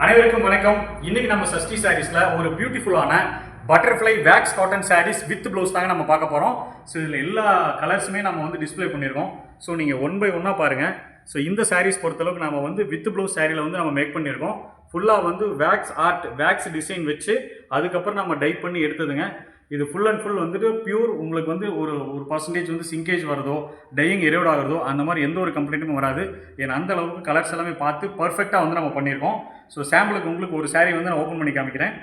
அனைவருக்கும் வணக்கம். இன்னைக்கு நம்ம சஷ்டி சாரீஸ்ல ஒரு பியூட்டிஃபுல்லான butterfly wax cotton sarees with blouse தாங்க நம்ம பார்க்க போகிறோம். ஸோ இதில் எல்லா கலர்ஸுமே நம்ம வந்து டிஸ்பிளே பண்ணியிருக்கோம். ஸோ நீங்கள் ஒன் பை ஒன்னாக பாருங்கள். ஸோ இந்த சாரீஸ் பொறுத்தளவுக்கு நம்ம வந்து வித் ப்ளவுஸ் சாரியில் வந்து நம்ம மேக் பண்ணியிருக்கோம். ஃபுல்லாக வந்து வேக்ஸ் ஆர்ட் வேக்ஸ் டிசைன் வச்சு அதுக்கப்புறம் நம்ம டைப் பண்ணி எடுத்ததுங்க. இது ஃபுல் அண்ட் ஃபுல் வந்துட்டு பியூர். உங்களுக்கு வந்து ஒரு பர்சன்டேஜ் வந்து சிங்கேஜ் வருதோ டையிங் எரோட் ஆகுறதோ அந்த மாதிரி எந்த ஒரு கம்ப்ளைண்ட்டும் வராது. ஏன்னா அந்த அளவுக்கு கலர்ஸ் எல்லாமே பார்த்து பர்ஃபெக்டாக வந்து நம்ம பண்ணியிருக்கோம். ஸோ சாம்பிளுக்கு உங்களுக்கு ஒரு சாரீ வந்து நான் ஓப்பன் பண்ணி காமிக்கிறேன்.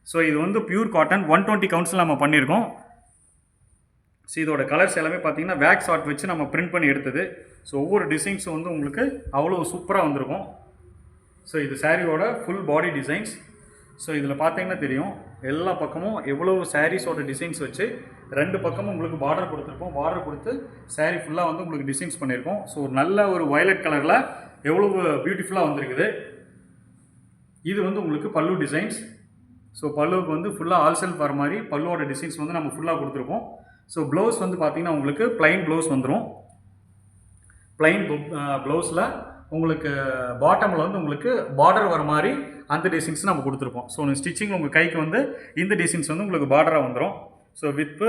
ஸோ இது வந்து பியூர் காட்டன் 120 கவுண்ட்ஸில் நம்ம பண்ணியிருக்கோம். ஸோ இதோட கலர்ஸ் எல்லாமே பார்த்தீங்கன்னா வேக்ஸ் ஆர்ட் வச்சு நம்ம பிரிண்ட் பண்ணி எடுத்தது. ஸோ ஒவ்வொரு டிசைன்ஸும் வந்து உங்களுக்கு அவ்வளோ சூப்பராக வந்திருக்கும். ஸோ இது சாரியோட ஃபுல் பாடி டிசைன்ஸ். ஸோ இதில் பார்த்தீங்கன்னா தெரியும் எல்லா பக்கமும் எவ்வளோ சாரீஸோட டிசைன்ஸ் வச்சு ரெண்டு பக்கமும் உங்களுக்கு பார்டர் கொடுத்துருக்கோம். பார்டர் கொடுத்து சாரீ ஃபுல்லாக வந்து உங்களுக்கு டிசைன்ஸ் பண்ணியிருக்கோம். ஸோ ஒரு நல்ல ஒரு வயலட் கலரில் எவ்வளோ பியூட்டிஃபுல்லாக வந்திருக்குது. இது வந்து உங்களுக்கு பல்லு டிசைன்ஸ். ஸோ பல்லுவுக்கு வந்து ஃபுல்லாக ஆல் செல்ஃப் வர மாதிரி பல்லுவோட டிசைன்ஸ் வந்து நம்ம ஃபுல்லாக கொடுத்துருக்கோம். ஸோ ப்ளவுஸ் வந்து பார்த்திங்கன்னா உங்களுக்கு ப்ளைன் ப்ளவுஸ் வந்துடும். ப்ளைன் ப்ளவுஸில் உங்களுக்கு பாட்டமில் வந்து உங்களுக்கு பார்டர் வர மாதிரி அந்த டிசைன்ஸ் நம்ம கொடுத்துருப்போம். ஸோ ஸ்டிச்சிங் உங்கள் கைக்கு வந்து இந்த டிசைன்ஸ் வந்து உங்களுக்கு பார்டராக வந்துடும். ஸோ வித்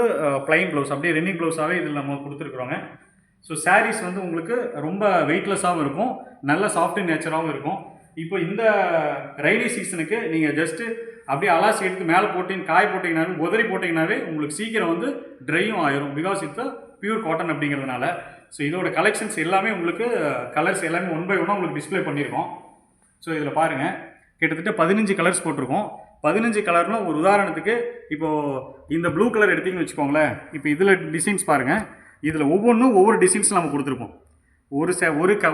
ப்ளைன் ப்ளவுஸ் அப்படியே ரெனிங் ப்ளவுஸாகவே இதில் நம்ம கொடுத்துருக்குறோங்க. ஸோ சாரீஸ் வந்து உங்களுக்கு ரொம்ப வெயிட்லெஸ்ஸாகவும் இருக்கும், நல்ல சாஃப்ட் நேச்சராகவும் இருக்கும். இப்போ இந்த ரெய்னி சீசனுக்கு நீங்கள் ஜஸ்ட்டு அப்படியே அலாசி எடுத்து மேலே போட்டிங்க காய போட்டிங்கனாவே உதறி போட்டிங்கனாவே உங்களுக்கு சீக்கிரம் வந்து ட்ரையும் ஆயிரும். பிகாஸ் இட்ஸ் பியூர் காட்டன் அப்படிங்கிறதுனால. ஸோ இதோட கலெக்ஷன்ஸ் எல்லாமே உங்களுக்கு கலர்ஸ் எல்லாமே ஒன் பை ஒன்னாக உங்களுக்கு டிஸ்பிளே பண்ணியிருக்கோம். ஸோ இதில் பாருங்கள் கிட்டத்தட்ட 15 கலர்ஸ் போட்டிருக்கோம். 15 கலர்னா ஒரு உதாரணத்துக்கு இப்போது இந்த ப்ளூ கலர் எடுத்திங்கன்னு வச்சுக்கோங்களேன். இப்போ இதில் டிசைன்ஸ் பாருங்கள். இதில் ஒவ்வொன்றும் ஒவ்வொரு டிசைன்ஸ் நம்ம கொடுத்துருப்போம்.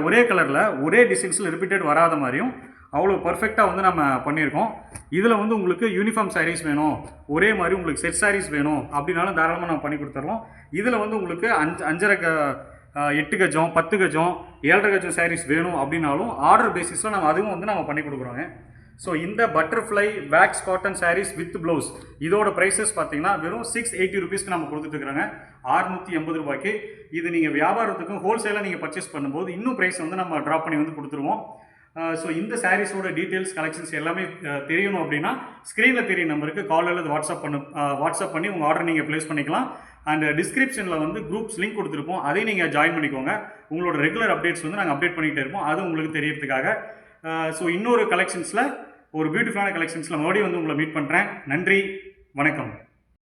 ஒரே கலரில் ஒரே டிசைன்ஸில் ரிப்பீட்டட் வராத மாதிரியும் அவ்வளோ பர்ஃபெக்டாக வந்து நம்ம பண்ணியிருக்கோம். இதில் வந்து உங்களுக்கு யூனிஃபார்ம் சாரீஸ் வேணும், ஒரே மாதிரி உங்களுக்கு செட் சாரீஸ் வேணும் அப்படின்னாலும் தாராளமாக நம்ம பண்ணி கொடுத்துட்றோம். இதில் வந்து உங்களுக்கு 5.5 8 கஜம் 10 கஜம் 7.5 கஜம் சாரீஸ் வேணும் அப்படின்னாலும் ஆர்டர் பேசிஸில் நம்ம அதுவும் வந்து நம்ம பண்ணி கொடுக்குறோங்க. ஸோ இந்த butterfly wax cotton sarees with blouse இதோட ப்ரைஸஸ் பார்த்தீங்கன்னா வெறும் 680 ருபீஸ்க்கு நம்ம கொடுத்துட்டுருக்குறோங்க. 680 ரூபாய்க்கு. இது நீங்கள் வியாபாரத்துக்கும் ஹோல்சேலாக நீங்கள் பர்ச்சேஸ் பண்ணும்போது இன்னும் ப்ரைஸ் வந்து நம்ம ட்ராப் பண்ணி வந்து கொடுத்துருவோம். ஸோ இந்த சாரீஸோட டீட்டெயில்ஸ் கலெக்ஷன்ஸ் எல்லாமே தெரியணும் அப்படின்னா ஸ்க்ரீனில் தெரிய நம்பருக்கு கால் அல்லது வாட்ஸ்அப் பண்ணி உங்கள் ஆர்டர் நீங்கள் ப்ளேஸ் பண்ணிக்கலாம். அண்ட் டிஸ்கிரிப்ஷனில் வந்து குரூப்ஸ் லிங்க் கொடுத்துருப்போம், அதையும் நீங்கள் ஜாயின் பண்ணிக்கோங்க. உங்களோட ரெகுலர் அப்டேட்ஸ் வந்து நாங்கள் அப்டேட் பண்ணிகிட்டே இருப்போம், அது உங்களுக்கு தெரியறதுக்காக. ஸோ இன்னொரு கலெக்ஷன்ஸில் ஒரு பியூட்டிஃபுல்லான கலெக்ஷன்ஸில் மறுபடியும் வந்து உங்களை மீட் பண்ணுறேன். நன்றி, வணக்கம்.